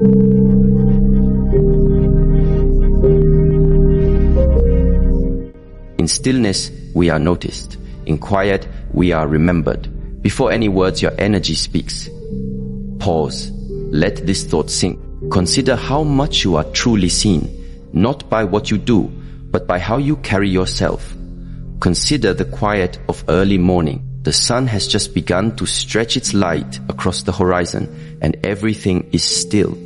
In stillness, we are noticed. In quiet, we are remembered. Before any words, your energy speaks. Pause. Let this thought sink. Consider how much you are truly seen, not by what you do, but by how you carry yourself. Consider the quiet of early morning. The sun has just begun to stretch its light across the horizon, and everything is still.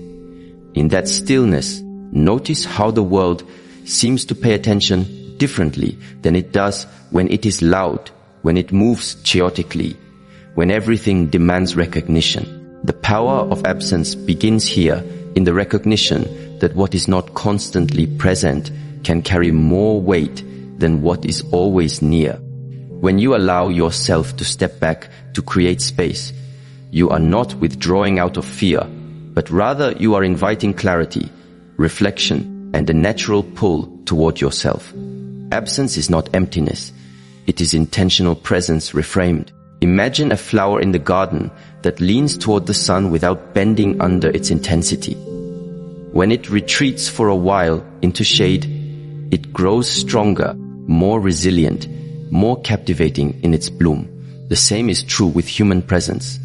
In that stillness, notice how the world seems to pay attention differently than it does when it is loud, when it moves chaotically, when everything demands recognition. The power of absence begins here in the recognition that what is not constantly present can carry more weight than what is always near. When you allow yourself to step back to create space, you are not withdrawing out of fear, but rather you are inviting clarity, reflection, and a natural pull toward yourself. Absence is not emptiness. It is intentional presence reframed. Imagine a flower in the garden that leans toward the sun without bending under its intensity. When it retreats for a while into shade, it grows stronger, more resilient, more captivating in its bloom. The same is true with human presence.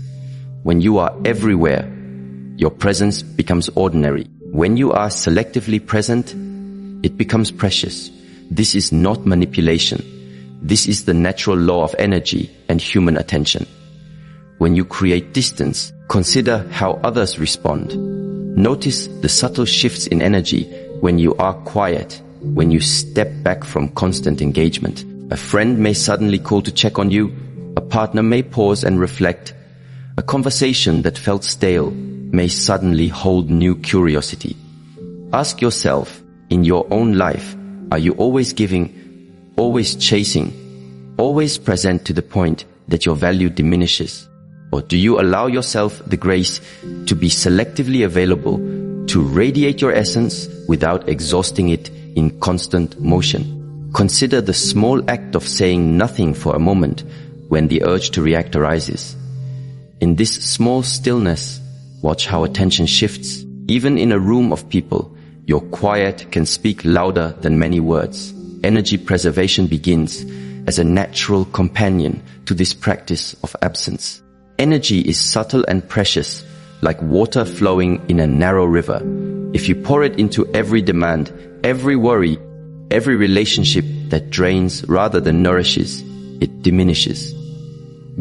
When you are everywhere, your presence becomes ordinary. When you are selectively present, it becomes precious. This is not manipulation. This is the natural law of energy and human attention. When you create distance, consider how others respond. Notice the subtle shifts in energy when you are quiet, when you step back from constant engagement. A friend may suddenly call to check on you. A partner may pause and reflect. A conversation that felt stale may suddenly hold new curiosity. Ask yourself, in your own life, are you always giving, always chasing, always present to the point that your value diminishes? Or do you allow yourself the grace to be selectively available, to radiate your essence without exhausting it in constant motion? Consider the small act of saying nothing for a moment when the urge to react arises. In this small stillness, watch how attention shifts. Even in a room of people, your quiet can speak louder than many words. Energy preservation begins as a natural companion to this practice of absence. Energy is subtle and precious, like water flowing in a narrow river. If you pour it into every demand, every worry, every relationship that drains rather than nourishes, it diminishes.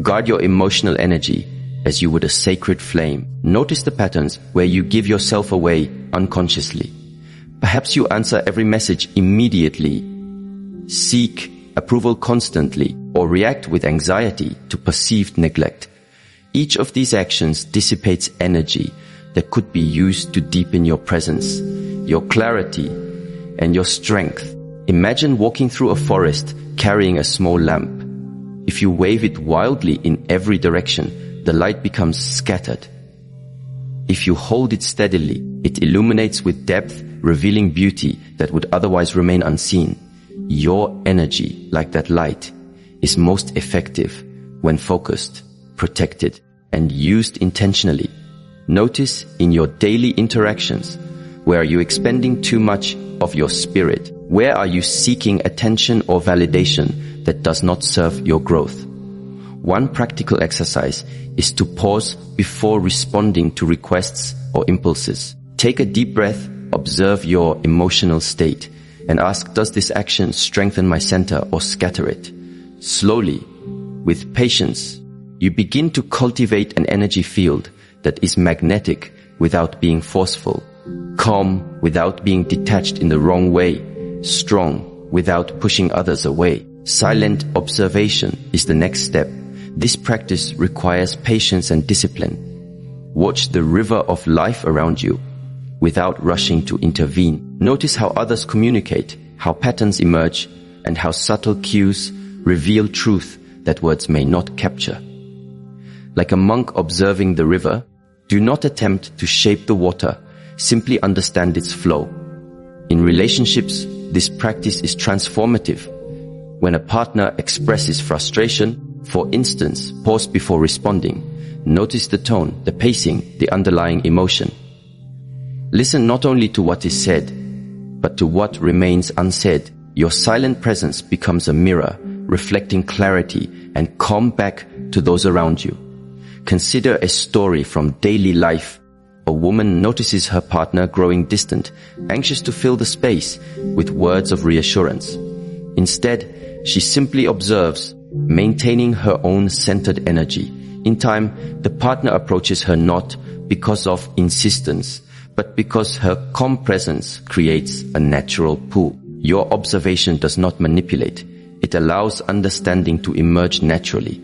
Guard your emotional energy as you would a sacred flame. Notice the patterns where you give yourself away unconsciously. Perhaps you answer every message immediately, seek approval constantly, or react with anxiety to perceived neglect. Each of these actions dissipates energy that could be used to deepen your presence, your clarity, and your strength. Imagine walking through a forest carrying a small lamp. If you wave it wildly in every direction, the light becomes scattered. If you hold it steadily, it illuminates with depth, revealing beauty that would otherwise remain unseen. Your energy, like that light, is most effective when focused, protected, and used intentionally. Notice in your daily interactions, where are you expending too much of your spirit? Where are you seeking attention or validation that does not serve your growth? One practical exercise is to pause before responding to requests or impulses. Take a deep breath, observe your emotional state, and ask, does this action strengthen my center or scatter it? Slowly, with patience, you begin to cultivate an energy field that is magnetic without being forceful, calm without being detached in the wrong way, strong without pushing others away. Silent observation is the next step. This practice requires patience and discipline. Watch the river of life around you without rushing to intervene. Notice how others communicate, how patterns emerge, and how subtle cues reveal truth that words may not capture. Like a monk observing the river, do not attempt to shape the water, simply understand its flow. In relationships, this practice is transformative. When a partner expresses frustration, for instance, pause before responding. Notice the tone, the pacing, the underlying emotion. Listen not only to what is said, but to what remains unsaid. Your silent presence becomes a mirror, reflecting clarity and calm back to those around you. Consider a story from daily life. A woman notices her partner growing distant, anxious to fill the space with words of reassurance. Instead, she simply observes, maintaining her own centered energy. In time, the partner approaches her not because of insistence, but because her calm presence creates a natural pull. Your observation does not manipulate. It allows understanding to emerge naturally.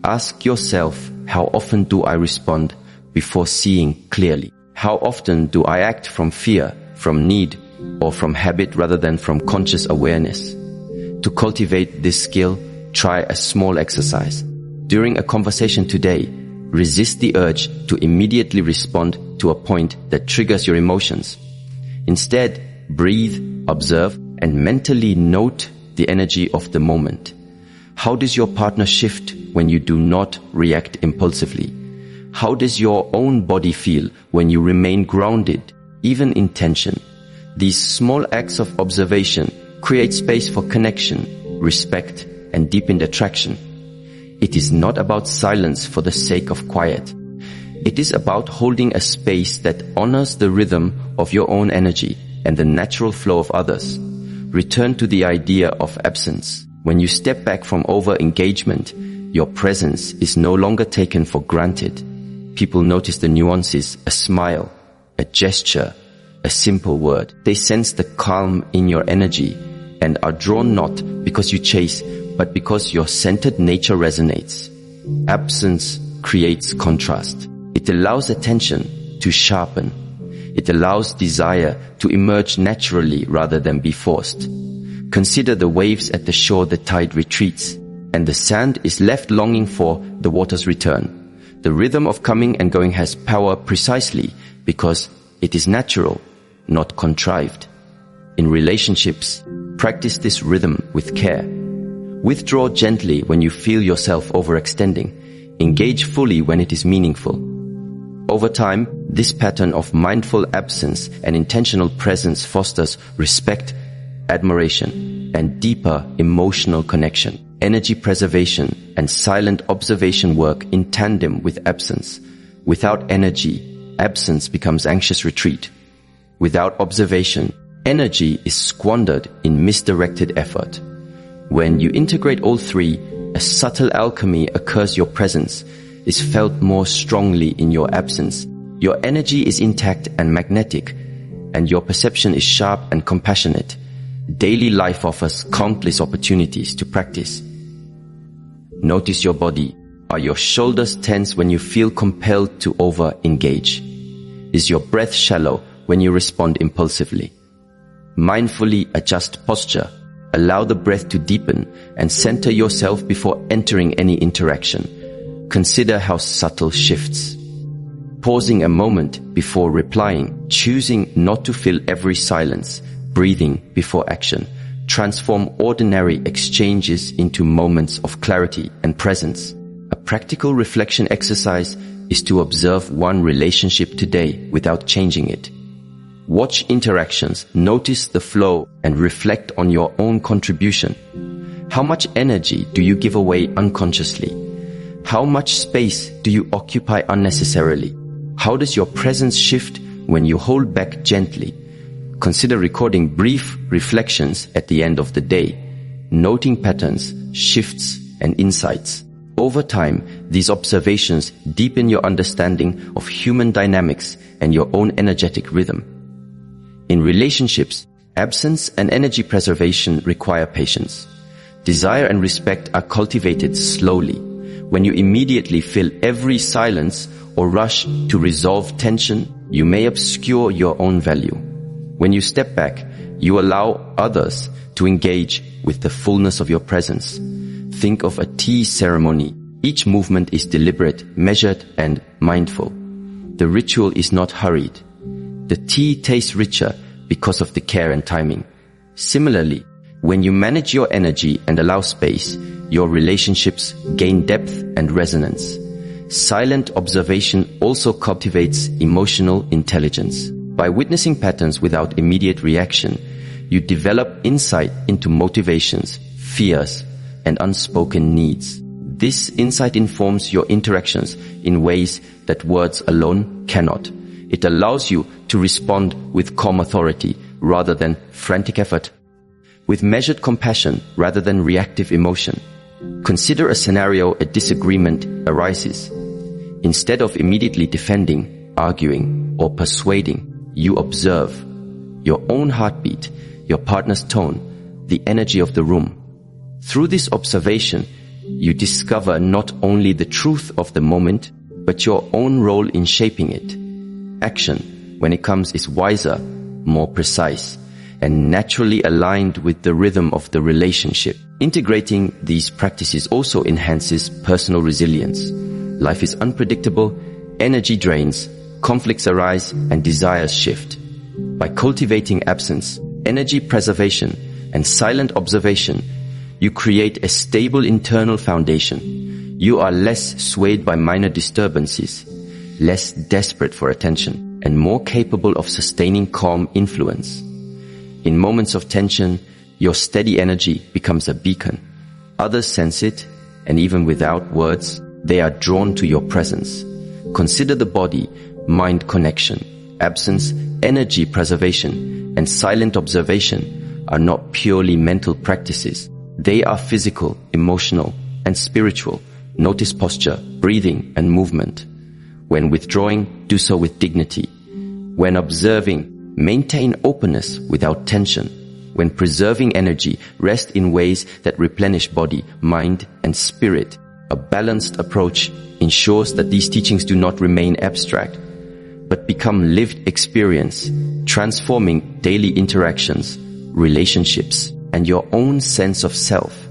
Ask yourself, how often do I respond before seeing clearly? How often do I act from fear, from need, or from habit rather than from conscious awareness? To cultivate this skill, try a small exercise. During a conversation today, resist the urge to immediately respond to a point that triggers your emotions. Instead, breathe, observe, and mentally note the energy of the moment. How does your partner shift when you do not react impulsively? How does your own body feel when you remain grounded, even in tension? These small acts of observation create space for connection, respect, and deepened attraction. It is not about silence for the sake of quiet. It is about holding a space that honors the rhythm of your own energy and the natural flow of others. Return to the idea of absence. When you step back from over-engagement, your presence is no longer taken for granted. People notice the nuances, a smile, a gesture, a simple word. They sense the calm in your energy and are drawn not because you chase, but because your centered nature resonates. Absence creates contrast. It allows attention to sharpen. It allows desire to emerge naturally rather than be forced. Consider the waves at the shore. The tide retreats, and the sand is left longing for the water's return. The rhythm of coming and going has power precisely because it is natural, not contrived. In relationships, practice this rhythm with care. Withdraw gently when you feel yourself overextending. Engage fully when it is meaningful. Over time, this pattern of mindful absence and intentional presence fosters respect, admiration, and deeper emotional connection. Energy preservation and silent observation work in tandem with absence. Without energy, absence becomes anxious retreat. Without observation, energy is squandered in misdirected effort. When you integrate all three, a subtle alchemy occurs. Your presence is felt more strongly in your absence. Your energy is intact and magnetic, and your perception is sharp and compassionate. Daily life offers countless opportunities to practice. Notice your body. Are your shoulders tense when you feel compelled to over-engage? Is your breath shallow when you respond impulsively? Mindfully adjust posture. Allow the breath to deepen and center yourself before entering any interaction. Consider how subtle shifts. Pausing a moment before replying, choosing not to fill every silence, breathing before action. Transform ordinary exchanges into moments of clarity and presence. A practical reflection exercise is to observe one relationship today without changing it. Watch interactions, notice the flow, and reflect on your own contribution. How much energy do you give away unconsciously? How much space do you occupy unnecessarily? How does your presence shift when you hold back gently? Consider recording brief reflections at the end of the day, noting patterns, shifts, and insights. Over time, these observations deepen your understanding of human dynamics and your own energetic rhythm. In relationships, absence and energy preservation require patience. Desire and respect are cultivated slowly. When you immediately fill every silence or rush to resolve tension, you may obscure your own value. When you step back, you allow others to engage with the fullness of your presence. Think of a tea ceremony. Each movement is deliberate, measured, and mindful. The ritual is not hurried. The tea tastes richer because of the care and timing. Similarly, when you manage your energy and allow space, your relationships gain depth and resonance. Silent observation also cultivates emotional intelligence. By witnessing patterns without immediate reaction, you develop insight into motivations, fears, and unspoken needs. This insight informs your interactions in ways that words alone cannot. It allows you to respond with calm authority rather than frantic effort, with measured compassion rather than reactive emotion. Consider a scenario a disagreement arises. Instead of immediately defending, arguing, or persuading, you observe your own heartbeat, your partner's tone, the energy of the room. Through this observation, you discover not only the truth of the moment, but your own role in shaping it. Action, when it comes, is wiser, more precise, and naturally aligned with the rhythm of the relationship. Integrating these practices also enhances personal resilience. Life is unpredictable, energy drains, conflicts arise, and desires shift. By cultivating absence, energy preservation, and silent observation, you create a stable internal foundation. You are less swayed by minor disturbances, less desperate for attention, and more capable of sustaining calm influence. In moments of tension, your steady energy becomes a beacon. Others sense it, and even without words, they are drawn to your presence. Consider the body-mind connection. Absence, energy preservation, and silent observation are not purely mental practices. They are physical, emotional, and spiritual. Notice posture, breathing, and movement. When withdrawing, do so with dignity. When observing, maintain openness without tension. When preserving energy, rest in ways that replenish body, mind, and spirit. A balanced approach ensures that these teachings do not remain abstract, but become lived experience, transforming daily interactions, relationships, and your own sense of self.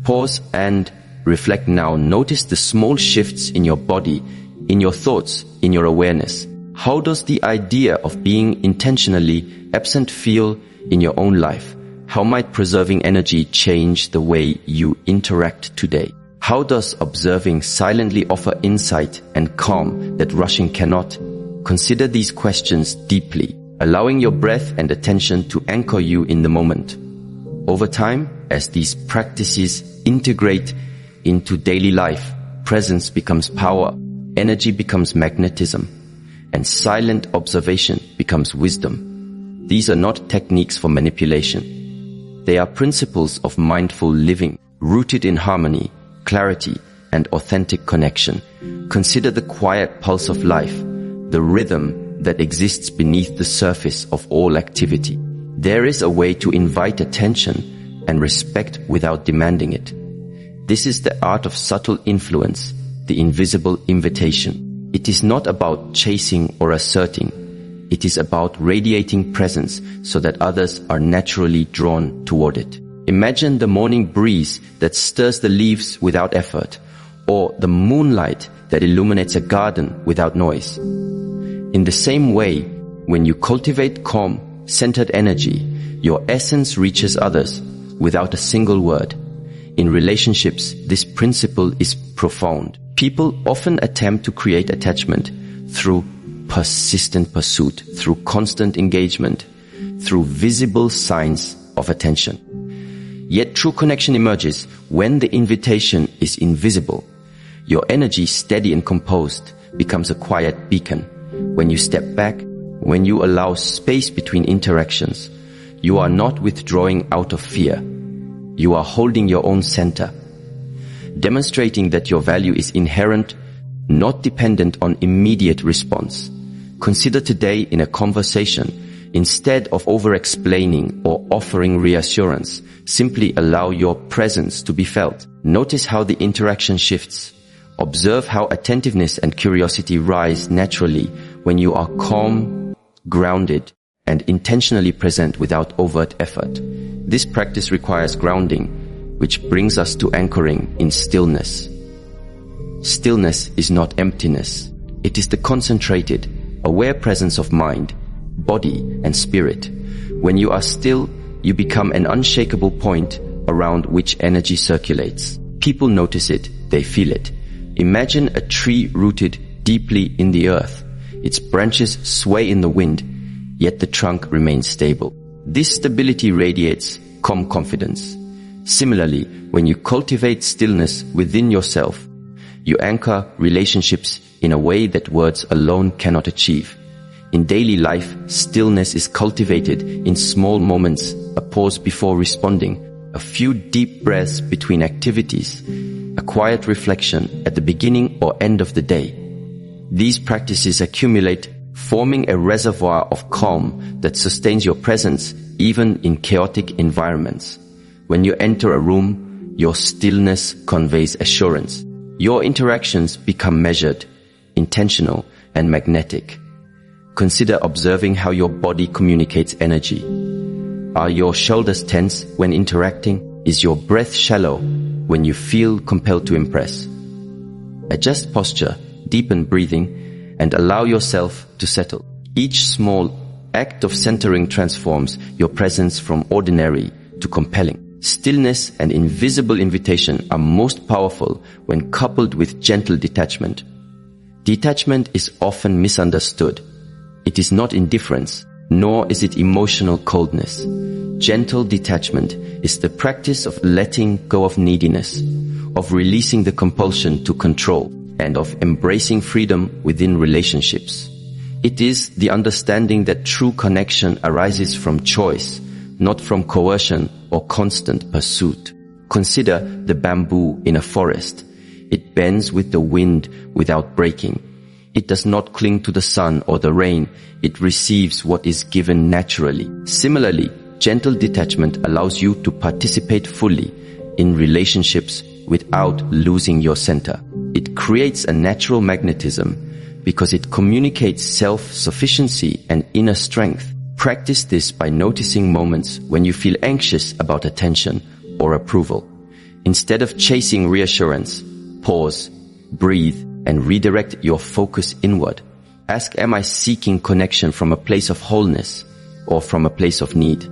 Pause and reflect now. Notice the small shifts in your body, in your thoughts, in your awareness. How does the idea of being intentionally absent feel in your own life? How might preserving energy change the way you interact today? How does observing silently offer insight and calm that rushing cannot? Consider these questions deeply, allowing your breath and attention to anchor you in the moment. Over time, as these practices integrate into daily life, presence becomes power, energy becomes magnetism, and silent observation becomes wisdom. These are not techniques for manipulation. They are principles of mindful living, rooted in harmony, clarity, and authentic connection. Consider the quiet pulse of life, the rhythm that exists beneath the surface of all activity. There is a way to invite attention and respect without demanding it. This is the art of subtle influence, the invisible invitation. It is not about chasing or asserting. It is about radiating presence so that others are naturally drawn toward it. Imagine the morning breeze that stirs the leaves without effort, or the moonlight that illuminates a garden without noise. In the same way, when you cultivate calm, centered energy, your essence reaches others without a single word. In relationships, this principle is profound. People often attempt to create attachment through persistent pursuit, through constant engagement, through visible signs of attention. Yet true connection emerges when the invitation is invisible. Your energy, steady and composed, becomes a quiet beacon. When you step back, when you allow space between interactions, you are not withdrawing out of fear. You are holding your own center, demonstrating that your value is inherent, not dependent on immediate response. Consider today in a conversation, instead of over-explaining or offering reassurance, simply allow your presence to be felt. Notice how the interaction shifts. Observe how attentiveness and curiosity rise naturally when you are calm, grounded, and intentionally present without overt effort. This practice requires grounding, which brings us to anchoring in stillness. Stillness is not emptiness. It is the concentrated, aware presence of mind, body, and spirit. When you are still, you become an unshakable point around which energy circulates. People notice it, they feel it. Imagine a tree rooted deeply in the earth. Its branches sway in the wind, yet the trunk remains stable. This stability radiates calm confidence. Similarly, when you cultivate stillness within yourself, you anchor relationships in a way that words alone cannot achieve. In daily life, stillness is cultivated in small moments, a pause before responding, a few deep breaths between activities, a quiet reflection at the beginning or end of the day. These practices accumulate, forming a reservoir of calm that sustains your presence even in chaotic environments. When you enter a room, your stillness conveys assurance. Your interactions become measured, intentional, and magnetic. Consider observing how your body communicates energy. Are your shoulders tense when interacting? Is your breath shallow when you feel compelled to impress? Adjust posture, deepen breathing, and allow yourself to settle. Each small act of centering transforms your presence from ordinary to compelling. Stillness and invisible invitation are most powerful when coupled with gentle detachment. Detachment is often misunderstood. It is not indifference, nor is it emotional coldness. Gentle detachment is the practice of letting go of neediness, of releasing the compulsion to control, and of embracing freedom within relationships. It is the understanding that true connection arises from choice, not from coercion or constant pursuit. Consider the bamboo in a forest. It bends with the wind without breaking. It does not cling to the sun or the rain. It receives what is given naturally. Similarly, gentle detachment allows you to participate fully in relationships without losing your center. It creates a natural magnetism because it communicates self-sufficiency and inner strength. Practice this by noticing moments when you feel anxious about attention or approval. Instead of chasing reassurance, pause, breathe, and redirect your focus inward. Ask, am I seeking connection from a place of wholeness or from a place of need?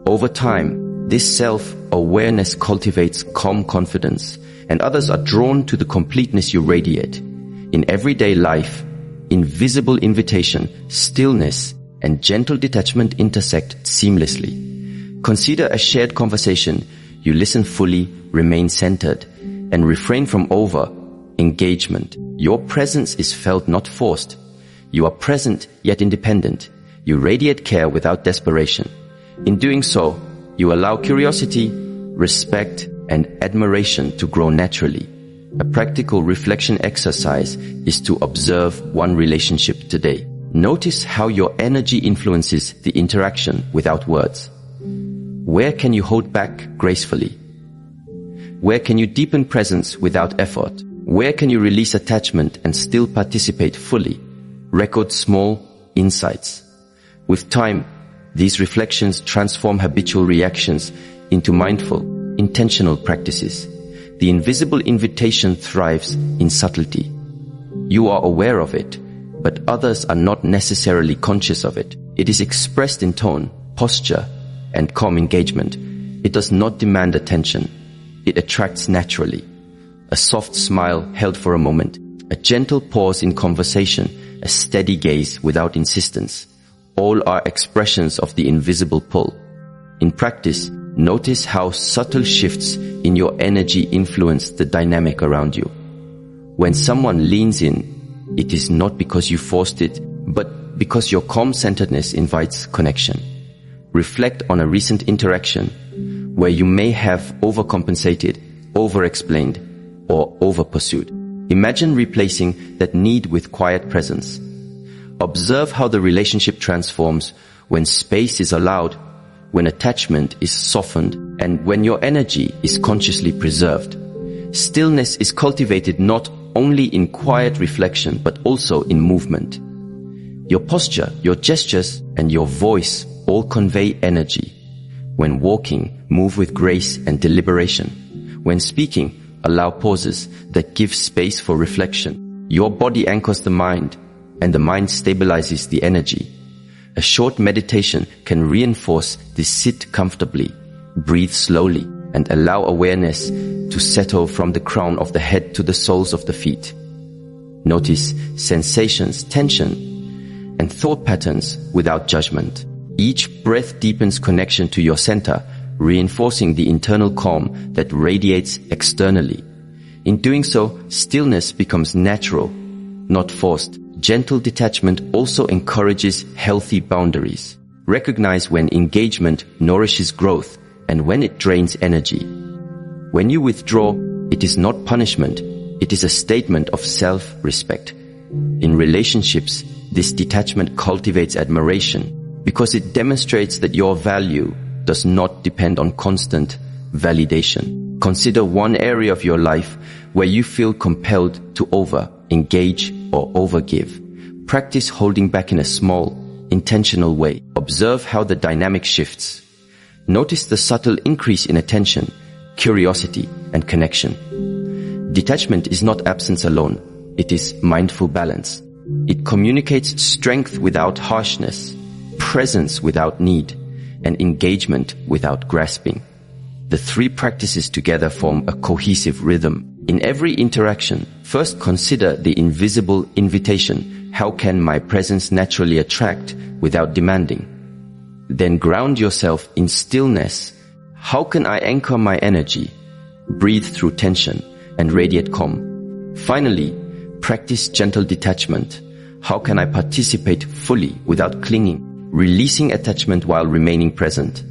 Over time, this self-awareness cultivates calm confidence, and others are drawn to the completeness you radiate. In everyday life, invisible invitation, stillness, and gentle detachment intersect seamlessly. Consider a shared conversation. You listen fully, remain centered, and refrain from over-engagement. Your presence is felt, not forced. You are present yet independent. You radiate care without desperation. In doing so, you allow curiosity, respect, and admiration to grow naturally. A practical reflection exercise is to observe one relationship today. Notice how your energy influences the interaction without words. Where can you hold back gracefully? Where can you deepen presence without effort? Where can you release attachment and still participate fully? Record small insights. With time, these reflections transform habitual reactions into mindful, intentional practices. The invisible invitation thrives in subtlety. You are aware of it, but others are not necessarily conscious of it. It is expressed in tone, posture, and calm engagement. It does not demand attention. It attracts naturally. A soft smile held for a moment, a gentle pause in conversation, a steady gaze without insistence. All are expressions of the invisible pull. In practice, notice how subtle shifts in your energy influence the dynamic around you. When someone leans in, it is not because you forced it, but because your calm-centeredness invites connection. Reflect on a recent interaction where you may have overcompensated, over-explained, or over-pursued. Imagine replacing that need with quiet presence. Observe how the relationship transforms when space is allowed, when attachment is softened, and when your energy is consciously preserved. Stillness is cultivated not only in quiet reflection, but also in movement. Your posture, your gestures, and your voice all convey energy. When walking, move with grace and deliberation. When speaking, allow pauses that give space for reflection. Your body anchors the mind, and the mind stabilizes the energy. A short meditation can reinforce this. Sit comfortably, breathe slowly, and allow awareness to settle from the crown of the head to the soles of the feet. Notice sensations, tension, and thought patterns without judgment. Each breath deepens connection to your center, reinforcing the internal calm that radiates externally. In doing so, stillness becomes natural, not forced. Gentle detachment also encourages healthy boundaries. Recognize when engagement nourishes growth and when it drains energy. When you withdraw, it is not punishment, it is a statement of self-respect. In relationships, this detachment cultivates admiration because it demonstrates that your value does not depend on constant validation. Consider one area of your life where you feel compelled to engage, or overgive. Practice holding back in a small, intentional way. Observe how the dynamic shifts. Notice the subtle increase in attention, curiosity, and connection. Detachment is not absence alone. It is mindful balance. It communicates strength without harshness, presence without need, and engagement without grasping. The three practices together form a cohesive rhythm. In every interaction, first consider the invisible invitation. How can my presence naturally attract without demanding? Then ground yourself in stillness. How can I anchor my energy, breathe through tension, and radiate calm? Finally, practice gentle detachment. How can I participate fully without clinging, releasing attachment while remaining present?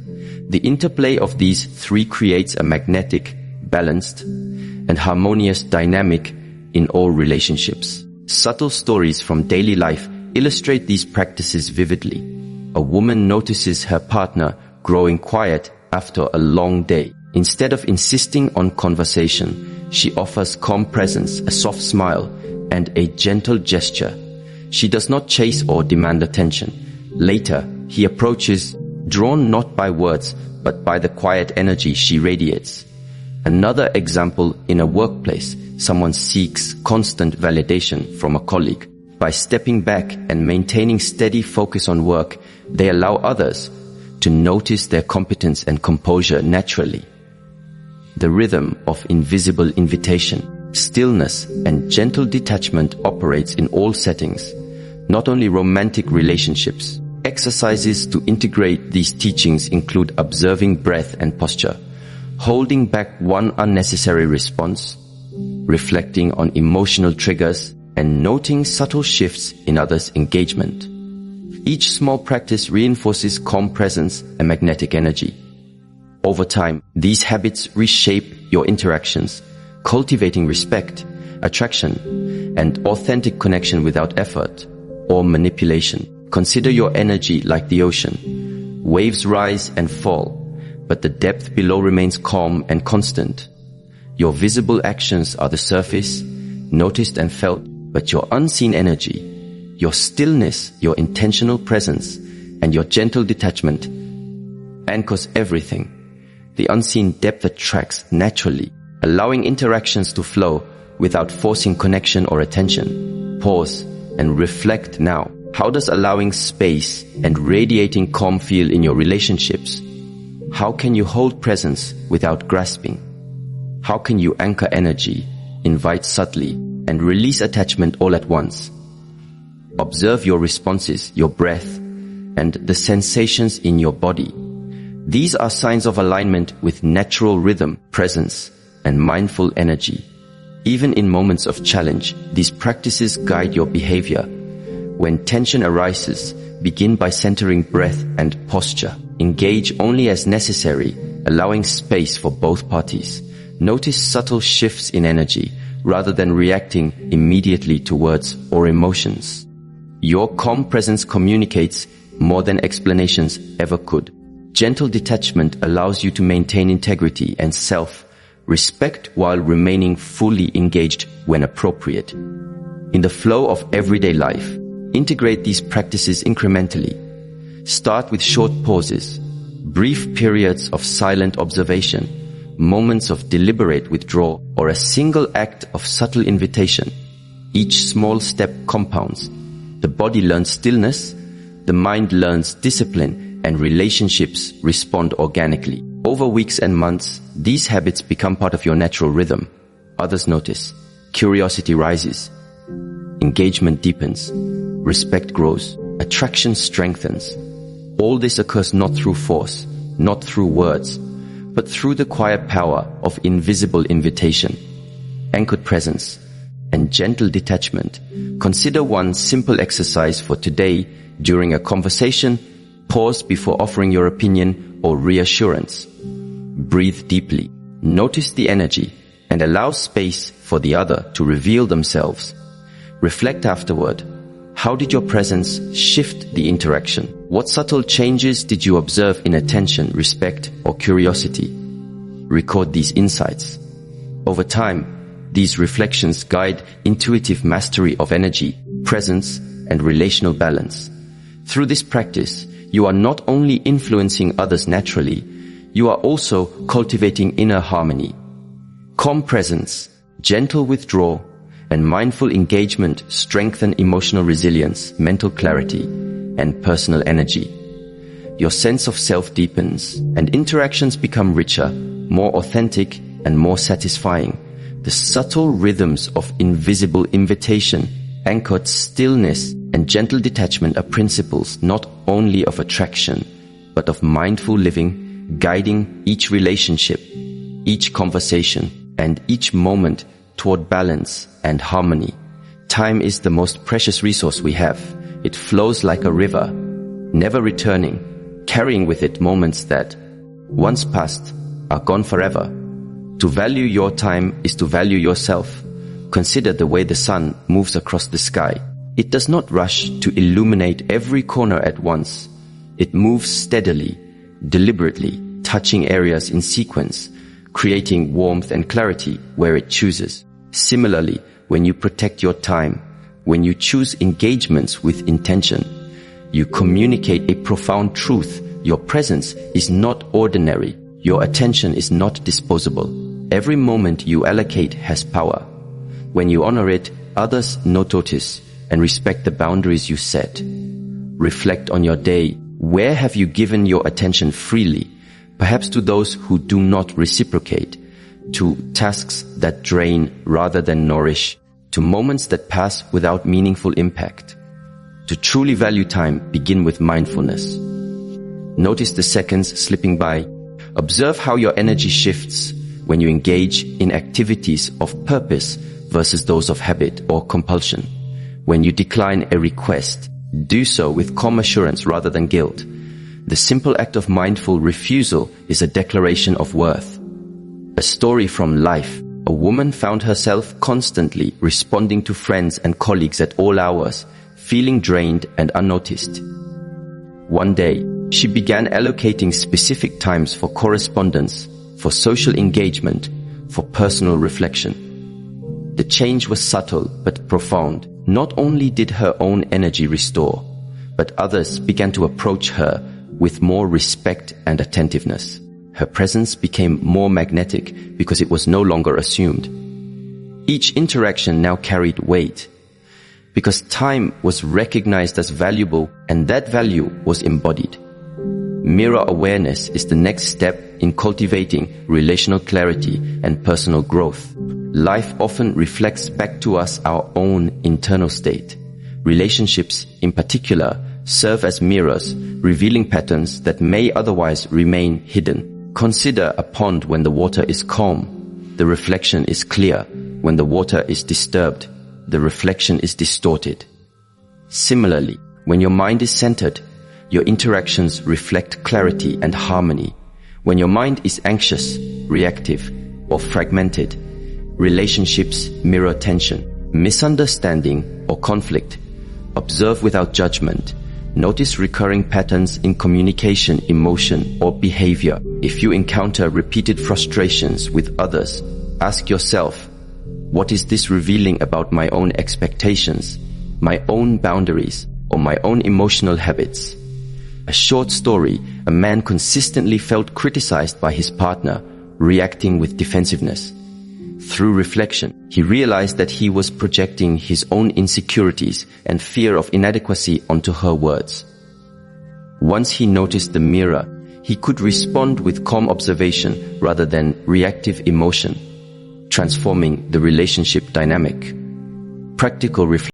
The interplay of these three creates a magnetic, balanced, and harmonious dynamic in all relationships. Subtle stories from daily life illustrate these practices vividly. A woman notices her partner growing quiet after a long day. Instead of insisting on conversation, she offers calm presence, a soft smile, and a gentle gesture. She does not chase or demand attention. Later, he approaches, drawn not by words, but by the quiet energy she radiates. Another example, in a workplace, someone seeks constant validation from a colleague. By stepping back and maintaining steady focus on work, they allow others to notice their competence and composure naturally. The rhythm of invisible invitation, stillness, and gentle detachment operates in all settings, not only romantic relationships. Exercises to integrate these teachings include observing breath and posture, holding back one unnecessary response, reflecting on emotional triggers, and noting subtle shifts in others' engagement. Each small practice reinforces calm presence and magnetic energy. Over time, these habits reshape your interactions, cultivating respect, attraction, and authentic connection without effort or manipulation. Consider your energy like the ocean. Waves rise and fall, but the depth below remains calm and constant. Your visible actions are the surface, noticed and felt, but your unseen energy, your stillness, your intentional presence, and your gentle detachment anchors everything. The unseen depth attracts naturally, allowing interactions to flow without forcing connection or attention. Pause and reflect now. How does allowing space and radiating calm feel in your relationships? How can you hold presence without grasping? How can you anchor energy, invite subtly, and release attachment all at once? Observe your responses, your breath, and the sensations in your body. These are signs of alignment with natural rhythm, presence, and mindful energy. Even in moments of challenge, these practices guide your behavior. When tension arises, begin by centering breath and posture. Engage only as necessary, allowing space for both parties. Notice subtle shifts in energy rather than reacting immediately to words or emotions. Your calm presence communicates more than explanations ever could. Gentle detachment allows you to maintain integrity and self-respect while remaining fully engaged when appropriate. In the flow of everyday life, integrate these practices incrementally. Start with short pauses, brief periods of silent observation, moments of deliberate withdrawal, or a single act of subtle invitation. Each small step compounds. The body learns stillness, the mind learns discipline, and relationships respond organically. Over weeks and months, these habits become part of your natural rhythm. Others notice. Curiosity rises. Engagement deepens. Respect grows. attraction strengthens. All this occurs not through force, not through words, but through the quiet power of invisible invitation, anchored presence, and gentle detachment. Consider one simple exercise for today. During a conversation, pause before offering your opinion or reassurance. Breathe deeply. Notice the energy and allow space for the other to reveal themselves. Reflect afterward. How did your presence shift the interaction? What subtle changes did you observe in attention, respect, or curiosity? Record these insights. Over time, these reflections guide intuitive mastery of energy, presence, and relational balance. Through this practice, you are not only influencing others naturally, you are also cultivating inner harmony. Calm presence, gentle withdrawal, and mindful engagement strengthen emotional resilience, mental clarity, and personal energy. Your sense of self deepens, and interactions become richer, more authentic, and more satisfying. The subtle rhythms of invisible invitation, anchored stillness, and gentle detachment are principles not only of attraction, but of mindful living, guiding each relationship, each conversation, and each moment toward balance and harmony. Time is the most precious resource we have. It flows like a river, never returning, carrying with it moments that, once past, are gone forever. To value your time is to value yourself. Consider the way the sun moves across the sky. It does not rush to illuminate every corner at once. It moves steadily, deliberately, touching areas in sequence, creating warmth and clarity where it chooses. Similarly, when you protect your time, when you choose engagements with intention, you communicate a profound truth. Your presence is not ordinary. Your attention is not disposable. Every moment you allocate has power. When you honor it, others notice and respect the boundaries you set. Reflect on your day. Where have you given your attention freely? Perhaps to those who do not reciprocate, to tasks that drain rather than nourish, to moments that pass without meaningful impact. To truly value time, begin with mindfulness. Notice the seconds slipping by. Observe how your energy shifts when you engage in activities of purpose versus those of habit or compulsion. When you decline a request, do so with calm assurance rather than guilt. The simple act of mindful refusal is a declaration of worth. A story from life. A woman found herself constantly responding to friends and colleagues at all hours, feeling drained and unnoticed. One day, she began allocating specific times for correspondence, for social engagement, for personal reflection. The change was subtle but profound. Not only did her own energy restore, but others began to approach her with more respect and attentiveness. Her presence became more magnetic because it was no longer assumed. Each interaction now carried weight, because time was recognized as valuable and that value was embodied. Mirror awareness is the next step in cultivating relational clarity and personal growth. Life often reflects back to us our own internal state. Relationships, in particular, serve as mirrors, revealing patterns that may otherwise remain hidden. Consider a pond when the water is calm. The reflection is clear. When the water is disturbed, the reflection is distorted. Similarly, when your mind is centered, your interactions reflect clarity and harmony. When your mind is anxious, reactive, or fragmented, relationships mirror tension, misunderstanding, or conflict. Observe without judgment. Notice recurring patterns in communication, emotion, or behavior. If you encounter repeated frustrations with others, ask yourself, what is this revealing about my own expectations, my own boundaries, or my own emotional habits? A short story, a man consistently felt criticized by his partner, reacting with defensiveness. Through reflection, he realized that he was projecting his own insecurities and fear of inadequacy onto her words. Once he noticed the mirror, he could respond with calm observation rather than reactive emotion, transforming the relationship dynamic. Practical reflection